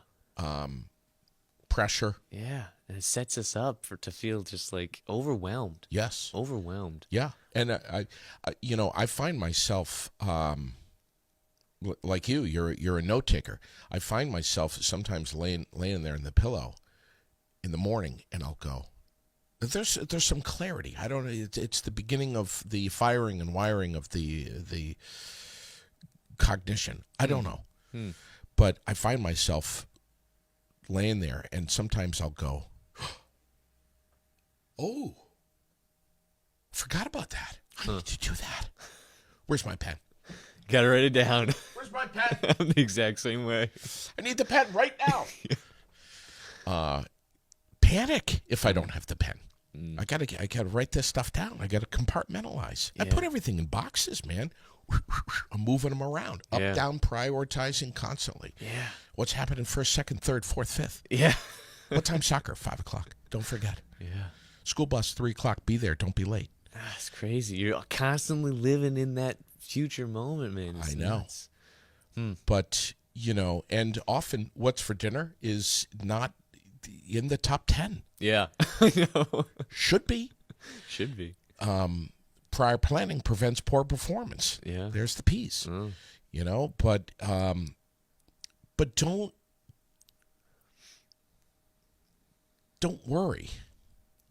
Pressure. Yeah. And it sets us up to feel just like overwhelmed. Yes. Overwhelmed. Yeah. And I find myself, like you're a note taker. I find myself sometimes laying there in the pillow in the morning, and I'll go, there's some clarity. I don't know. It's the beginning of the firing and wiring of the cognition. I don't know. But I find myself laying there, and sometimes I'll go, oh, forgot about that. I need to do that. Where's my pen? Got to write it down. Where's my pen? I'm the exact same way. I need the pen right now. Panic if I don't have the pen. I gotta write this stuff down. I gotta compartmentalize. I put everything in boxes, man. I'm moving them around, up, down, prioritizing constantly. Yeah. What's happening first, second, third, fourth, fifth? Yeah. What time soccer? 5 o'clock. Don't forget. Yeah. School bus 3 o'clock. Be there. Don't be late. That's crazy. You're constantly living in that future moment, man. It's I know. nuts. But, and often what's for dinner is not in the top 10. Yeah. I know. Should be. Should be. Prior planning prevents poor performance. Yeah. There's the piece. But don't worry.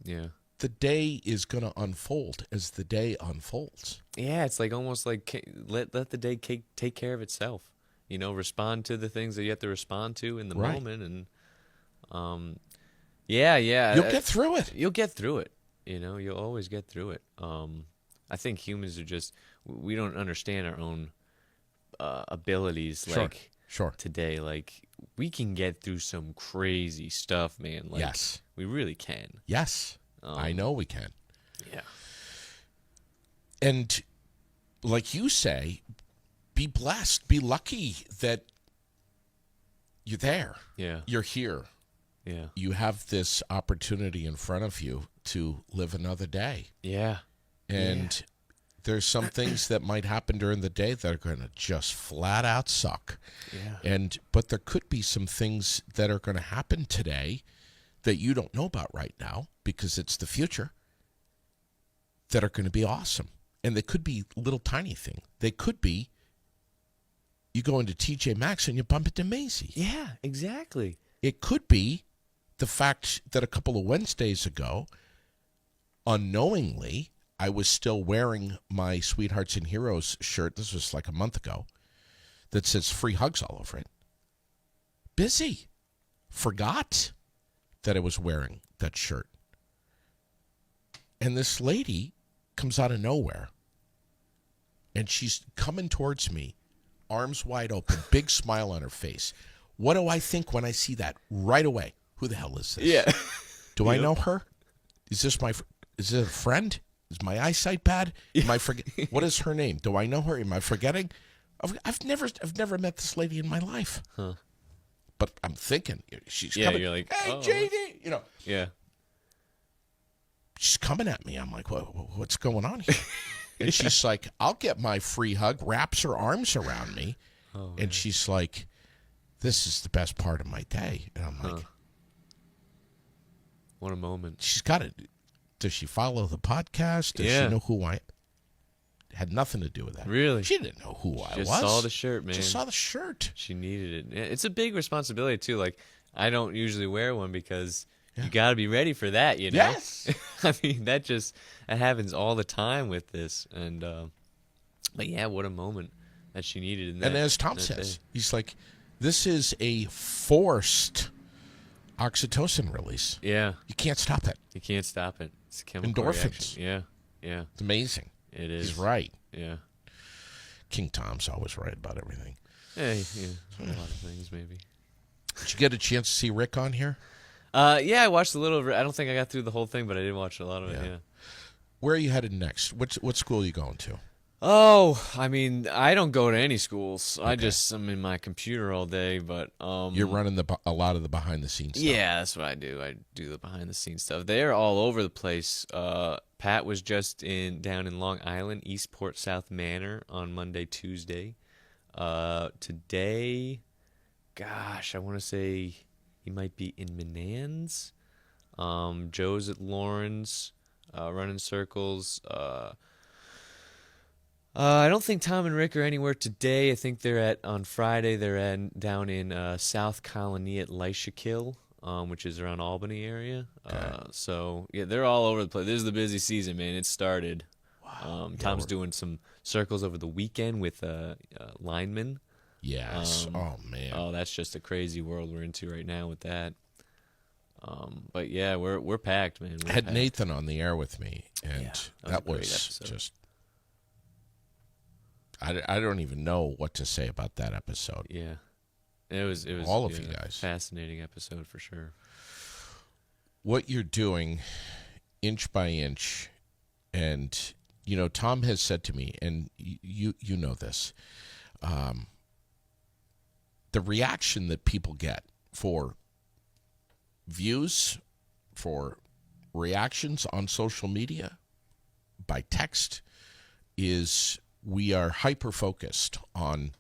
Yeah. The day is going to unfold as the day unfolds. Yeah, it's like almost like let the day take care of itself. Respond to the things that you have to respond to in the moment, and yeah. You'll get through it. You'll get through it. You'll always get through it. I think humans are we don't understand our own abilities. Sure. Today, like we can get through some crazy stuff, man. Like, yes, we really can. Yes, I know we can. Yeah. And like you say, be blessed, be lucky that you're there. Yeah. You're here. Yeah. You have this opportunity in front of you to live another day. Yeah. And there's some things that might happen during the day that are going to just flat out suck. Yeah. But there could be some things that are going to happen today that you don't know about right now because it's the future that are going to be awesome. And they could be little tiny things. They could be you go into TJ Maxx and you bump into Maisie. Yeah, exactly. It could be the fact that a couple of Wednesdays ago, unknowingly, I was still wearing my Sweethearts and Heroes shirt. This was like a month ago. That says free hugs all over it. Busy. Forgot that I was wearing that shirt. And this lady comes out of nowhere. And she's coming towards me, arms wide open, big smile on her face. What do I think when I see that right away? Who the hell is this? Yeah. Do I know her? Is this a friend? Is my eyesight bad? Am I what is her name? Do I know her? Am I forgetting? I've never met this lady in my life. Huh. But I'm thinking she's Yeah, coming. you're like, hey, oh. JD, Yeah. She's coming at me. I'm like, what's going on here? And she's like, I'll get my free hug. Wraps her arms around me, and she's like, this is the best part of my day. And I'm like, what a moment. She's got it. Does she follow the podcast? Does she know who I? Had nothing to do with that. Really? She didn't know who I was. Just saw the shirt, man. Just saw the shirt. She needed it. It's a big responsibility too. Like I don't usually wear one because you got to be ready for that. Yes. I mean that happens all the time with this, and but yeah, what a moment that she needed. And as Tom says, he's like, this is a forced oxytocin release. Yeah. You can't stop it. You can't stop it. It's a chemical endorphins. Reaction. Yeah. It's amazing. It is. He's right. Yeah. King Tom's always right about everything. Yeah. A lot of things, maybe. Did you get a chance to see Rick on here? Yeah, I watched a little of it. I don't think I got through the whole thing, but I did watch a lot of it, yeah. Where are you headed next? What school are you going to? Oh, I mean, I don't go to any schools. Okay. I'm in my computer all day, but you're running a lot of the behind the scenes stuff. Yeah, that's what I do. I do the behind the scenes stuff. They're all over the place. Pat was just down in Long Island, Eastport South Manor on Monday, Tuesday. Today, gosh, I want to say he might be in Menands. Joe's at Lawrence, running circles. I don't think Tom and Rick are anywhere today. I think on Friday. They're down in South Colony at Leishkill, which is around Albany area. Okay. So yeah, they're all over the place. This is the busy season, man. It started. Wow. Tom's doing some circles over the weekend with linemen. Yes. Oh man. Oh, that's just a crazy world we're into right now with that. But yeah, we're packed, man. I had Nathan on the air with me, and that was episode. just. I don't even know what to say about that episode. Yeah, it was all of you guys. Fascinating episode for sure. What you're doing, inch by inch, and Tom has said to me, and you know this, the reaction that people get for views, for reactions on social media, by text, is we are hyper-focused on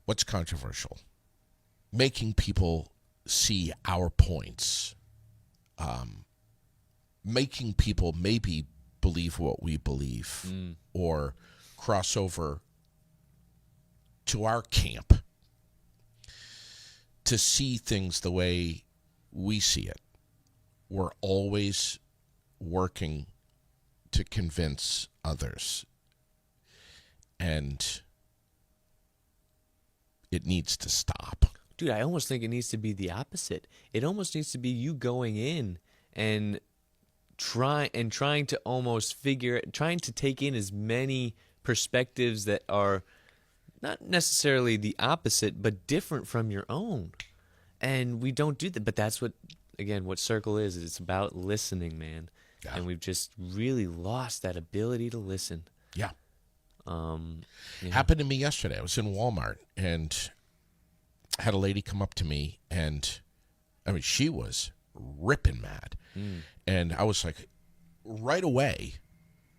what's controversial, making people see our points, making people maybe believe what we believe or cross over to our camp to see things the way we see it. We're always working to convince others. And it needs to stop. Dude, I almost think it needs to be the opposite. It almost needs to be you going in and trying to trying to take in as many perspectives that are not necessarily the opposite, but different from your own. And we don't do that. But that's what Circle is. It's about listening, man. Yeah. And we've just really lost that ability to listen. Yeah. Happened to me yesterday. I was in Walmart and had a lady come up to me, and I mean, she was ripping mad. And I was like, right away,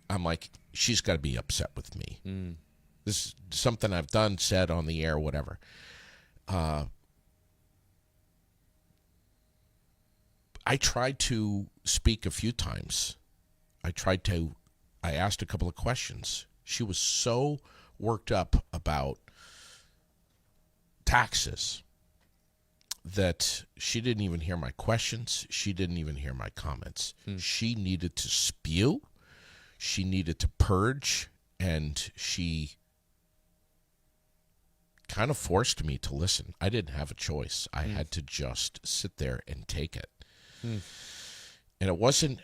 I'm like, she's got to be upset with me. This is something I've done, said on the air, whatever. I tried to speak a few times. I asked a couple of questions. She was so worked up about taxes that she didn't even hear my questions. She didn't even hear my comments. She needed to spew. She needed to purge. And she kind of forced me to listen. I didn't have a choice. I had to just sit there and take it. And it wasn't,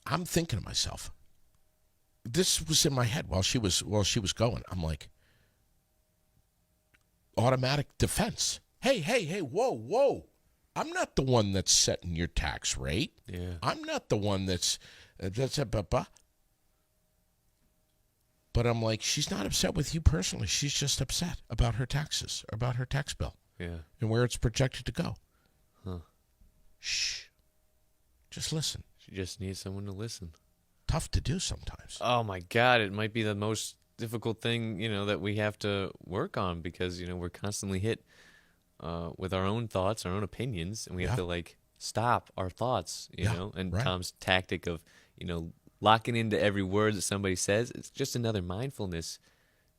I'm thinking to myself, this was in my head while she was going. I'm like, automatic defense. Hey, whoa. I'm not the one that's setting your tax rate. Yeah. I'm not the one that's but I'm like, she's not upset with you personally. She's just upset about her taxes, or about her tax bill. Yeah. And where it's projected to go. Huh. Shh. Just listen. She just needs someone to listen. Tough to do sometimes. Oh my God, it might be the most difficult thing, that we have to work on, because, we're constantly hit with our own thoughts, our own opinions, and we have to stop our thoughts, you know. And right. Tom's tactic of, locking into every word that somebody says, it's just another mindfulness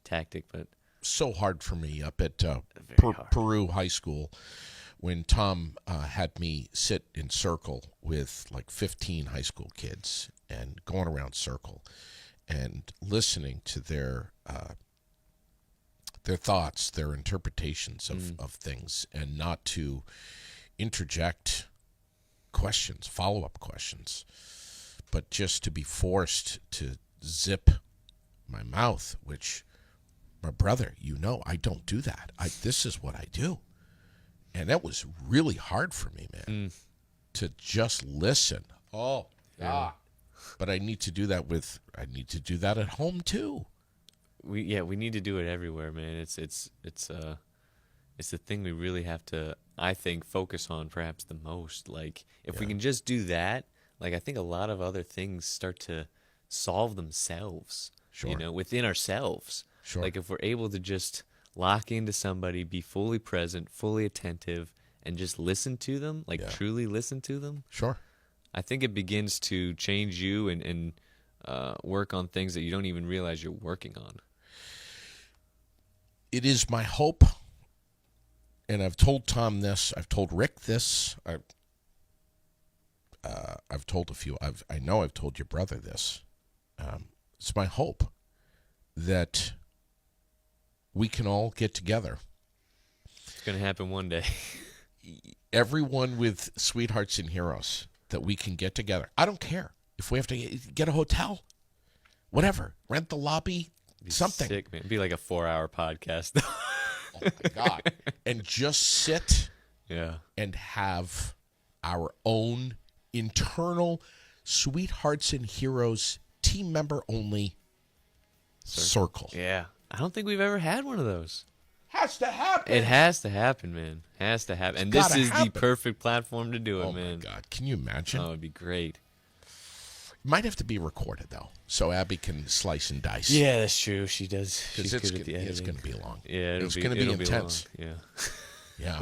tactic. But so hard for me up at Peru High School, when Tom had me sit in circle with 15 high school kids and going around circle and listening to their thoughts, their interpretations of things, and not to interject questions, follow-up questions, but just to be forced to zip my mouth, which, my brother, I don't do that. This is what I do. And that was really hard for me, man, to just listen. Oh, yeah. But I need to do that at home too. We need to do it everywhere, man. It's the thing we really have to, I think, focus on perhaps the most. If we can just do that, I think a lot of other things start to solve themselves. Sure. Within ourselves. Sure. If we're able to just lock into somebody, be fully present, fully attentive, and just listen to them, truly listen to them. Sure. I think it begins to change you and work on things that you don't even realize you're working on. It is my hope, and I've told Tom this, I've told Rick this, I've told a few, I know I've told your brother this. It's my hope that we can all get together. It's going to happen one day. Everyone with Sweethearts and Heroes, that we can get together. I don't care if we have to get a hotel, whatever, rent the lobby, something. Sick, man. It'd be like a 4-hour podcast. Oh my God. And just sit and have our own internal Sweethearts and Heroes team member only circle. Yeah. I don't think we've ever had one of those. Has to happen. It has to happen, man. Has to happen. And this is the perfect platform to do it, man. Oh my God. Can you imagine? Oh, it'd be great. Might have to be recorded, though, so Abby can slice and dice. Yeah, that's true. She does. She's good at the editing. It's going to be long. Yeah, it's going to be intense. Yeah. Yeah.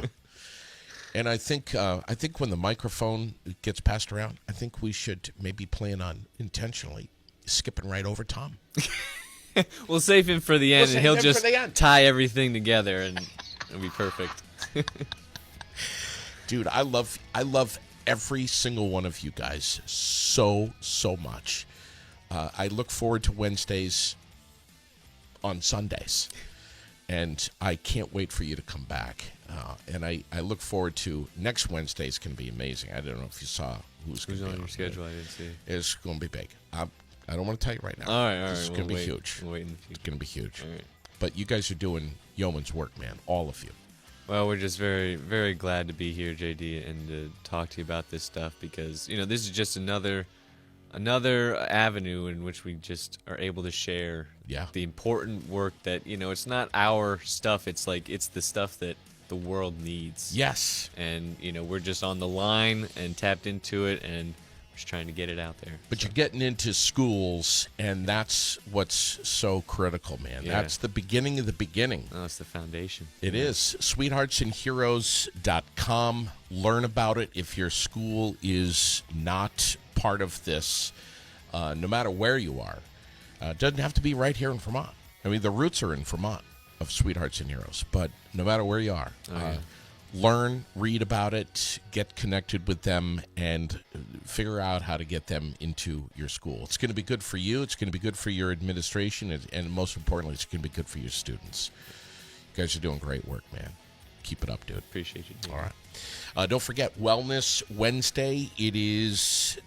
And I think when the microphone gets passed around, I think we should maybe plan on intentionally skipping right over Tom. We'll save him for the end, and he'll just tie everything together, and it'll be perfect. Dude, I love every single one of you guys so much. I look forward to Wednesdays on Sundays, and I can't wait for you to come back. And I look forward to next Wednesday's going to be amazing. I don't know if you saw who's going to be on your schedule. I didn't see. It's going to be big. I don't want to tell you right now. All right. It's going to be huge. We'll wait in the future. It's going to be huge. All right. But you guys are doing yeoman's work, man. All of you. Well, we're just very, very glad to be here, JD, and to talk to you about this stuff because, this is just another avenue in which we just are able to share the important work that, it's not our stuff. It's the stuff that the world needs. Yes. And, we're just on the line and tapped into it and just trying to get it out there. But you're getting into schools, and that's what's so critical, man. Yeah. That's the beginning of the beginning. Oh, it's the foundation. It is. Sweetheartsandheroes.com. Learn about it if your school is not part of this, no matter where you are. It doesn't have to be right here in Vermont. I mean, the roots are in Vermont of Sweethearts and Heroes, but no matter where you are, learn, read about it, get connected with them, and figure out how to get them into your school. It's going to be good for you. It's going to be good for your administration, and most importantly, it's going to be good for your students. You guys are doing great work, man. Keep it up, dude. Appreciate you. All right. Don't forget Wellness Wednesday. It is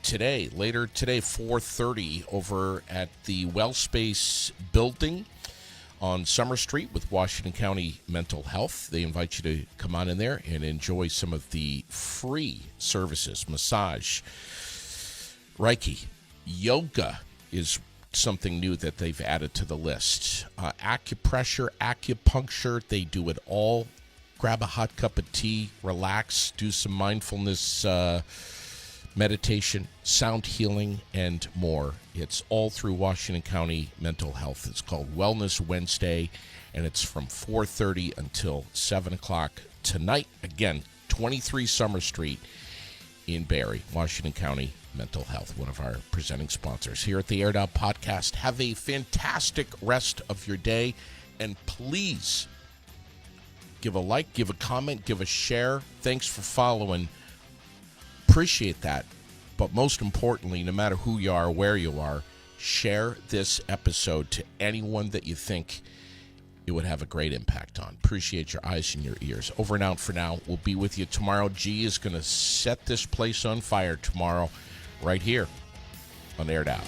later today, 4:30 over at the WellSpace building on Summer Street with Washington County Mental Health. They invite you to come on in there and enjoy some of the free services. Massage, Reiki, yoga is something new that they've added to the list. Acupressure, acupuncture, they do it all. Grab a hot cup of tea, relax, do some mindfulness meditation, sound healing, and more. It's all through Washington County Mental Health. It's called Wellness Wednesday, and it's from 4:30 until 7 o'clock tonight. Again, 23 Summer Street in Barrie, Washington County Mental Health, one of our presenting sponsors here at the Aired Out Podcast. Have a fantastic rest of your day, and please give a like, give a comment, give a share. Thanks for following. Appreciate that. But most importantly, no matter who you are, where you are, share this episode to anyone that you think it would have a great impact on. Appreciate your eyes and your ears. Over and out for now. We'll be with you tomorrow. G is going to set this place on fire tomorrow right here on Aired Out.